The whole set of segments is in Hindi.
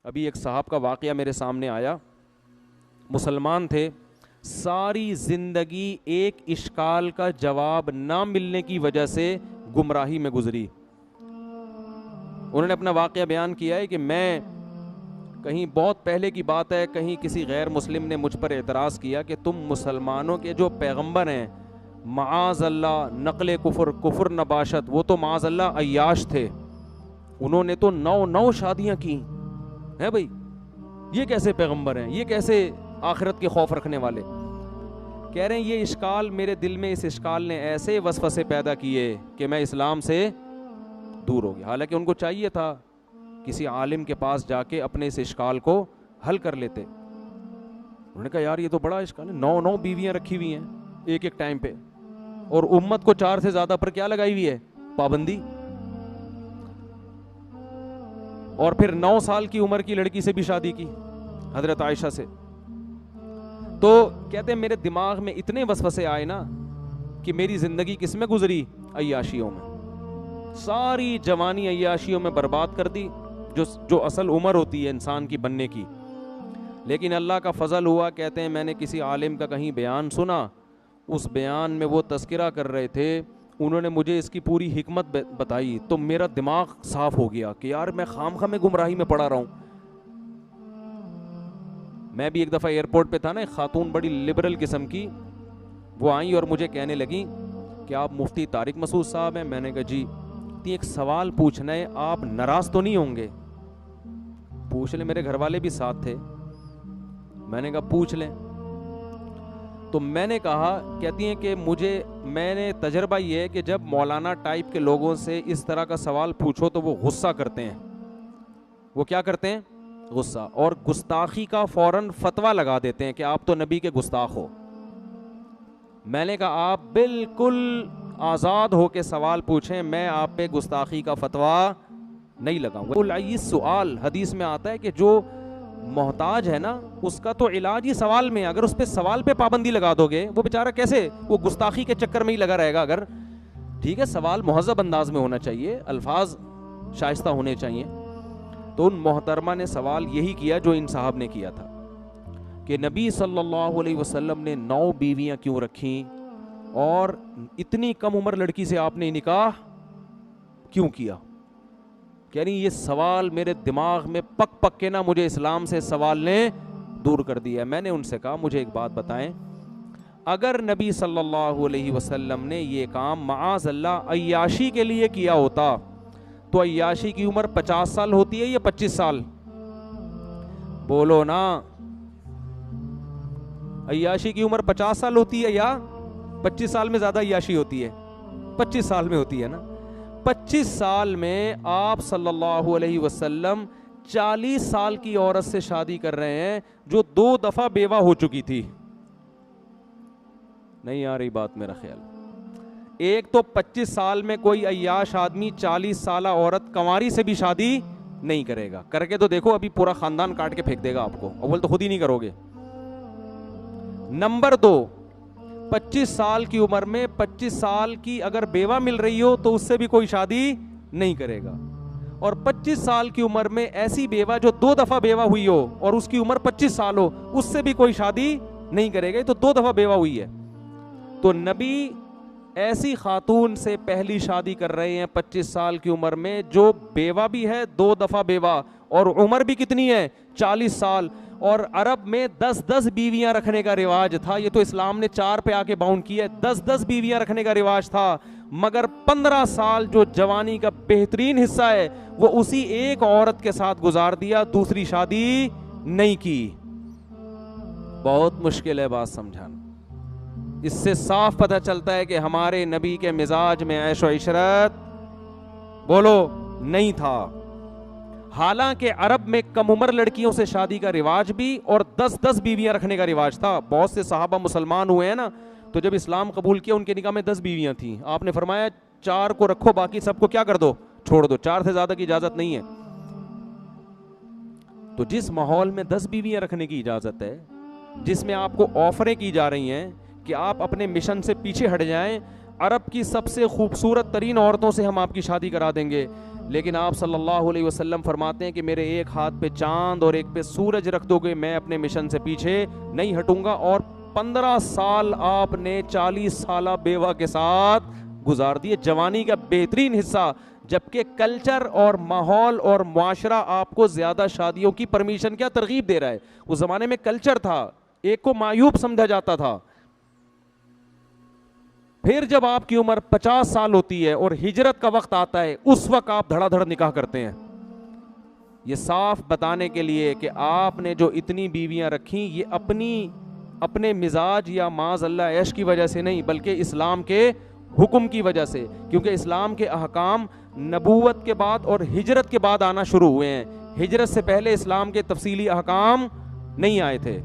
अभी एक साहब का वाक़या मेरे सामने आया, मुसलमान थे, सारी ज़िंदगी एक इश्काल का जवाब ना मिलने की वजह से गुमराही में गुजरी। उन्होंने अपना वाक़या बयान किया है कि मैं कहीं बहुत पहले की बात है, कहीं किसी गैर मुस्लिम ने मुझ पर एतराज़ किया कि तुम मुसलमानों के जो पैगंबर हैं, माज़ अल्लाह नक़ल कुफ़र नबाशत, वो तो माज़ अल्लाह अय्याश थे, उन्होंने तो 9 शादियाँ की हैं भाई, ये कैसे पैगंबर हैं, ये कैसे आखिरत के खौफ रखने वाले। कह रहे हैं ये इश्काल मेरे दिल में, इस इश्काल ने ऐसे वसवसे पैदा किए कि मैं इस्लाम से दूर हो गया। हालांकि उनको चाहिए था किसी आलिम के पास जाके अपने इस इश्काल को हल कर लेते। उन्होंने कहा यार ये तो बड़ा इश्काल है, 9 बीवियां रखी हुई हैं एक एक टाइम पे, और उम्मत को 4 से ज्यादा पर क्या लगाई हुई है, पाबंदी। और फिर 9 साल की उम्र की लड़की से भी शादी की, हजरत आयशा से। तो कहते हैं मेरे दिमाग में इतने वसवसे आए ना कि मेरी जिंदगी किस में गुजरी, अय्याशियों में। सारी जवानी अय्याशियों में बर्बाद कर दी, जो असल उम्र होती है इंसान की बनने की। लेकिन अल्लाह का फजल हुआ, कहते हैं मैंने किसी आलिम का कहीं बयान सुना, उस बयान में वो तस्करा कर रहे थे, उन्होंने मुझे इसकी पूरी हिकमत बताई, तो मेरा दिमाग साफ हो गया कि यार मैं खामखा में गुमराही में पड़ा रहा हूं। मैं भी एक दफ़ा एयरपोर्ट पे था ना, एक खातून बड़ी लिबरल किस्म की, वो आई और मुझे कहने लगी कि आप मुफ्ती तारिक मसूद साहब हैं। मैंने कहा जी। एक सवाल पूछना है, आप नाराज तो नहीं होंगे? पूछ ले, मेरे घर वाले भी साथ थे। मैंने कहा पूछ लें। तो मैंने कहा, कहती हैं कि मैंने तजर्बा ये है कि जब मौलाना टाइप के लोगों से इस तरह का सवाल पूछो तो वो गुस्सा करते हैं। वो क्या करते हैं? गुस्सा, और गुस्ताखी का फौरन फतवा लगा देते हैं कि आप तो नबी के गुस्ताख हो। मैंने कहा आप बिल्कुल आज़ाद हो के सवाल पूछें, मैं आप पे गुस्ताखी का फतवा नहीं लगाऊंगा। इस सवाल हदीस में आता है कि जो मोहताज है ना, उसका तो इलाज ही सवाल में। अगर उस पे सवाल पे पाबंदी लगा दोगे, वो बेचारा कैसे, वो गुस्ताखी के चक्कर में ही लगा रहेगा। अगर ठीक है, सवाल मुहज़्ज़ब अंदाज में होना चाहिए, अल्फाज शाइस्ता होने चाहिए। तो उन मोहतरमा ने सवाल यही किया जो इन साहब ने किया था कि नबी सल्लल्लाहु अलैहि वसल्लम ने 9 बीवियां क्यों रखी, और इतनी कम उम्र लड़की से आपने निकाह क्यों किया। कह रही ये सवाल मेरे दिमाग में पक पक के ना मुझे इस्लाम से सवाल ने दूर कर दिया। मैंने उनसे कहा मुझे एक बात बताएं, अगर नबी सल्लल्लाहु अलैहि वसल्लम ने ये काम माअज़ अल्लाह अय्याशी के लिए किया होता तो अय्याशी की उम्र 50 साल होती है या 25 साल? बोलो ना। अय्याशी की उम्र 50 साल होती है या 25 साल में ज्यादा अय्याशी होती है? 25 साल में होती है ना। 25 साल में आप सल्लल्लाहु अलैहि वसल्लम 40 साल की औरत से शादी कर रहे हैं जो 2 दफा बेवा हो चुकी थी। नहीं आ रही बात मेरा ख्याल। एक तो 25 साल में कोई अय्याश आदमी 40 साल औरत कंवारी से भी शादी नहीं करेगा। करके तो देखो, अभी पूरा खानदान काट के फेंक देगा आपको। अव्वल तो खुद ही नहीं करोगे। नंबर 2, 25 साल की उम्र में 25 साल की अगर बेवा मिल रही हो तो उससे भी कोई शादी नहीं करेगा। और 25 साल की उम्र में ऐसी बेवा जो 2 दफा बेवा हुई हो और उसकी उम्र 25 साल हो, उससे भी कोई शादी नहीं करेगा। तो 2 दफा बेवा हुई है। तो नबी ऐसी खातून से पहली शादी कर रहे हैं 25 साल की उम्र में, जो बेवा भी है, 2 दफा बेवा, और उम्र भी कितनी है, 40 साल। और अरब में 10-10 बीवियां रखने का रिवाज था। ये तो इस्लाम ने 4 पे आके बाउंड किया है। 10-10 बीवियां रखने का रिवाज था। मगर 15 साल जो जवानी का बेहतरीन हिस्सा है वो उसी एक औरत के साथ गुजार दिया, दूसरी शादी नहीं की। बहुत मुश्किल है बात समझाना। इससे साफ पता चलता है कि हमारे नबी के मिजाज में ऐशो इशरत बोलो नहीं था। हालांकि अरब में कम उम्र लड़कियों से शादी का रिवाज भी और 10-10 बीवियां रखने का रिवाज था। बहुत से सहाबा मुसलमान हुए हैं ना, तो जब इस्लाम कबूल किया उनके निकाह में 10 बीवियां थी। आपने फरमाया 4 को रखो, बाकी सबको क्या कर दो, छोड़ दो। 4 से ज्यादा की इजाजत नहीं है। तो जिस माहौल में 10 बीवियां रखने की इजाजत है, जिसमें आपको ऑफरें की जा रही हैं कि आप अपने मिशन से पीछे हट जाएं, अरब की सबसे खूबसूरत तरीन औरतों से हम आपकी शादी करा देंगे, लेकिन आप सल्लल्लाहु अलैहि वसल्लम फरमाते हैं कि मेरे एक हाथ पे चांद और एक पे सूरज रख दोगे, मैं अपने मिशन से पीछे नहीं हटूंगा। और 15 साल आपने 40 साल बेवा के साथ गुजार दिए, जवानी का बेहतरीन हिस्सा, जबकि कल्चर और माहौल और मुआशरा आपको ज्यादा शादियों की परमिशन क्या तरगीब दे रहा है। उस जमाने में कल्चर था, एक को मायूब समझा जाता था। फिर जब आपकी उम्र 50 साल होती है और हिजरत का वक्त आता है, उस वक्त आप धड़ाधड़ निकाह करते हैं। ये साफ बताने के लिए कि आपने जो इतनी बीवियां रखी ये अपने मिजाज या माज अल्लाह ऐश की वजह से नहीं, बल्कि इस्लाम के हुक्म की वजह से, क्योंकि इस्लाम के अहकाम नबूवत के बाद और हिजरत के बाद आना शुरू हुए हैं। हिजरत से पहले इस्लाम के तफसीली अहकाम नहीं आए थे।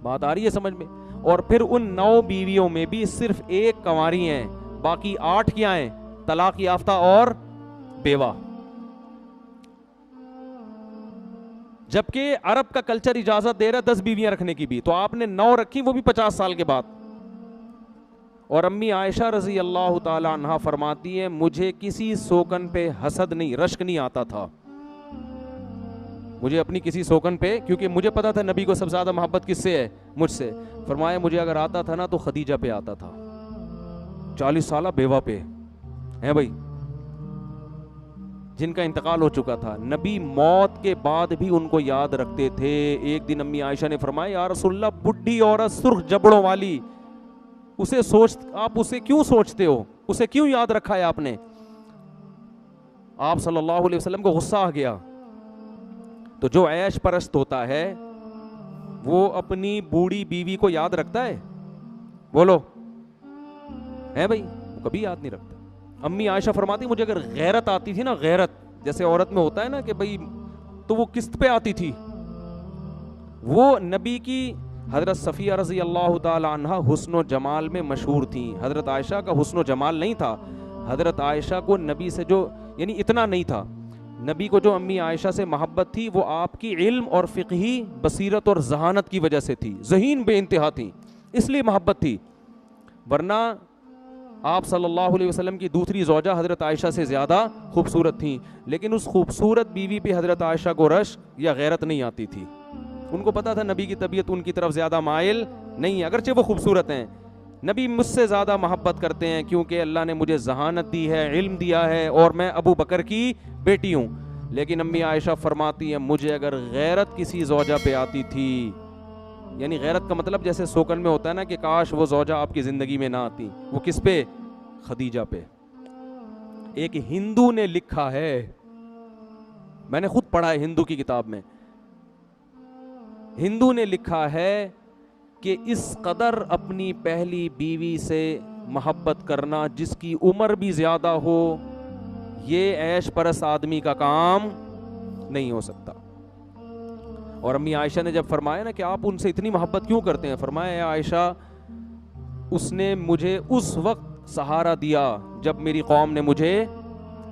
बात आ रही है समझ में? और फिर उन 9 बीवियों में भी सिर्फ एक कंवारी हैं, बाकी 8 क्या हैं? तलाक याफ्ता और बेवा। जबकि अरब का कल्चर इजाजत दे रहा है 10 बीवियां रखने की भी, तो आपने 9 रखी, वो भी 50 साल के बाद। और अम्मी आयशा रजी अल्लाह ताला अन्हा फरमाती है, मुझे किसी सोकन पे हसद नहीं, रश्क नहीं आता था। मुझे अपनी किसी सोकन पे, क्योंकि मुझे पता था नबी को सबसे ज्यादा मोहब्बत किससे है? मुझसे। फरमाया मुझे अगर आता था ना तो खदीजा पे आता था, 40 साल बेवा पे है भाई, जिनका इंतकाल हो चुका था। नबी मौत के बाद भी उनको याद रखते थे। एक दिन अम्मी आयशा ने फरमाया, या रसूलल्लाह, बुढ़ी औरत सुर्ख जबड़ों वाली, आप उसे क्यों सोचते हो? उसे क्यों याद रखा है आपने? आप सल्लल्लाहु अलैहि वसल्लम को गुस्सा आ गया। तो जो ऐश परस्त होता है वो अपनी बूढ़ी बीवी को याद रखता है? बोलो, है भाई? वो कभी याद नहीं रखता। अम्मी आयशा फरमाती, मुझे अगर गैरत आती थी ना, गैरत जैसे औरत में होता है ना कि भाई, तो वो किस्त पे आती थी। वो नबी की हजरत सफ़िया रज़ी अल्लाह ताला अन्हा हुस्न जमाल में मशहूर थी। हजरत आयशा का हुस्न जमाल नहीं था। हजरत आयशा को नबी से जो, यानी इतना नहीं था, नबी को जो अम्मी आयशा से मोहब्बत थी वो आपकी इल्म और फ़िक़ही बसीरत और जहानत की वजह से थी। ज़हीन बेइंतहा थी, इसलिए मोहब्बत थी। वरना आप सल्लल्लाहु अलैहि वसल्लम की दूसरी ज़ौजा हजरत आयशा से ज़्यादा खूबसूरत थी, लेकिन उस खूबसूरत बीवी पे हजरत आयशा को रश्क या गैरत नहीं आती थी। उनको पता था नबी की तबीयत उनकी तरफ ज़्यादा माइल नहीं है, अगरचे वो खूबसूरत हैं। नबी मुझसे ज़्यादा मोहब्बत करते हैं क्योंकि अल्लाह ने मुझे जहानत दी है, इल्म दिया है, और मैं अबू बकर की बेटी हूँ। लेकिन अम्मी आयशा फरमाती है, मुझे अगर गैरत किसी ज़ौजा पे आती थी, यानी गैरत का मतलब जैसे सोकन में होता है ना कि काश वो ज़ौजा आपकी ज़िंदगी में ना आती, वो किस पे? खदीजा पे। एक हिंदू ने लिखा है, मैंने खुद पढ़ा है हिंदू की किताब में, हिंदू ने लिखा है कि इस कदर अपनी पहली बीवी से मोहब्बत करना जिसकी उम्र भी ज़्यादा हो, ये ऐश परस आदमी का काम नहीं हो सकता। और अम्मी आयशा ने जब फरमाया ना कि आप उनसे इतनी मोहब्बत क्यों करते हैं, फरमाया आयशा, उसने मुझे उस वक्त सहारा दिया जब मेरी कौम ने मुझे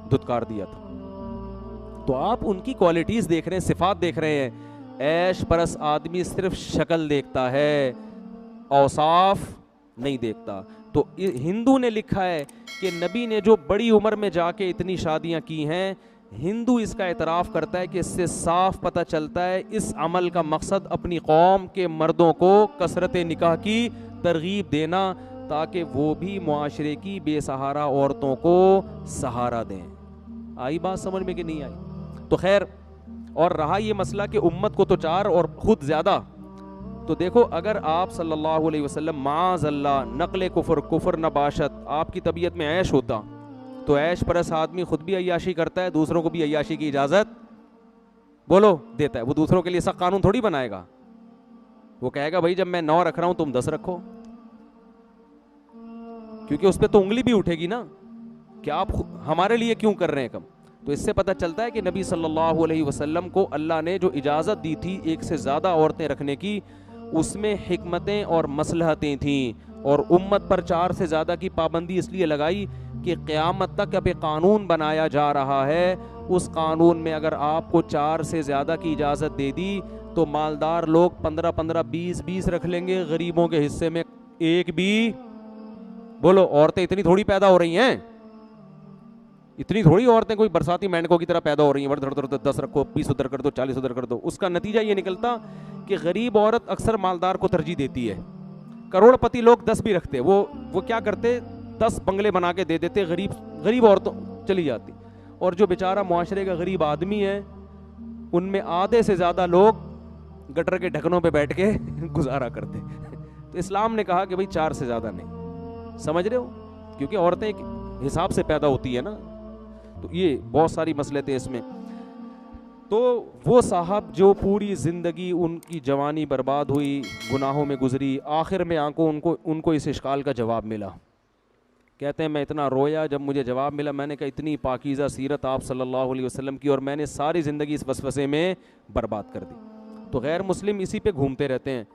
धुतकार दिया था। तो आप उनकी क्वालिटीज़ देख रहे हैं, सिफात देख रहे हैं। ऐश परस आदमी सिर्फ शक्ल देखता है, औसाफ नहीं देखता। तो हिंदू ने लिखा है कि नबी ने जो बड़ी उम्र में जाके इतनी शादियां की हैं, हिंदू इसका एतराफ़ करता है कि इससे साफ पता चलता है इस अमल का मकसद अपनी कौम के मर्दों को कसरत निकाह की तरगीब देना, ताकि वो भी मुआशरे की बेसहारा औरतों को सहारा दें। आई बात समझ में कि नहीं आई? तो खैर, और रहा ये मसला कि उम्मत को तो 4 और ख़ुद ज़्यादा, तो देखो अगर आप सल्लल्लाहु अलैहि वसल्लम माज़अल्लाह नक़ल कुफ़र नबाशत, आपकी तबीयत में ऐश होता, तो ऐश परस आदमी खुद भी अय्याशी करता है, दूसरों को भी अय्याशी की इजाज़त बोलो देता है। वो दूसरों के लिए सख्त कानून थोड़ी बनाएगा। वो कहेगा भाई जब मैं 9 रख रहा हूं तुम 10 रखो, क्योंकि उस पर तो उंगली भी उठेगी ना कि आप हमारे लिए क्यों कर रहे हैं कम। तो इससे पता चलता है कि नबी सल्लल्लाहु अलैहि वसल्लम को अल्लाह ने जो इजाज़त दी थी एक से ज़्यादा औरतें रखने की, उसमें हिकमतें और मसलहतें थीं। और उम्मत पर 4 से ज़्यादा की पाबंदी इसलिए लगाई कि क़यामत तक अब एक कानून बनाया जा रहा है, उस कानून में अगर आपको 4 से ज़्यादा की इजाज़त दे दी तो मालदार लोग 15-15, 20-20 रख लेंगे, गरीबों के हिस्से में एक भी। बोलो, औरतें इतनी थोड़ी पैदा हो रही हैं, इतनी थोड़ी औरतें कोई बरसाती मेंढकों की तरह पैदा हो रही हैं, धड़ धड़ धड़ 10 रखो, 20 उधर कर दो, 40 उधर कर दो। उसका नतीजा ये निकलता कि गरीब औरत अक्सर मालदार को तरजीह देती है। करोड़पति लोग 10 भी रखते, वो क्या करते, 10 बंगले बना के दे देते, गरीब औरतों चली जाती। और जो बेचारा मुआशरे का गरीब आदमी है, उनमें आधे से ज़्यादा लोग गटर के ढक्कनों पे बैठ के गुजारा करते। तो इस्लाम ने कहा कि भाई 4 से ज़्यादा नहीं। समझ रहे हो, क्योंकि औरतें एक हिसाब से पैदा होती है ना। तो ये बहुत सारी मसले थे इसमें। तो वो साहब जो पूरी ज़िंदगी उनकी जवानी बर्बाद हुई, गुनाहों में गुजरी, आखिर में उनको इस इश्काल का जवाब मिला। कहते हैं मैं इतना रोया जब मुझे जवाब मिला। मैंने कहा इतनी पाकीज़ा सीरत आप सल्लल्लाहु अलैहि वसल्लम की, और मैंने सारी ज़िंदगी इस वसवसे में बर्बाद कर दी। तो गैर मुस्लिम इसी पे घूमते रहते हैं।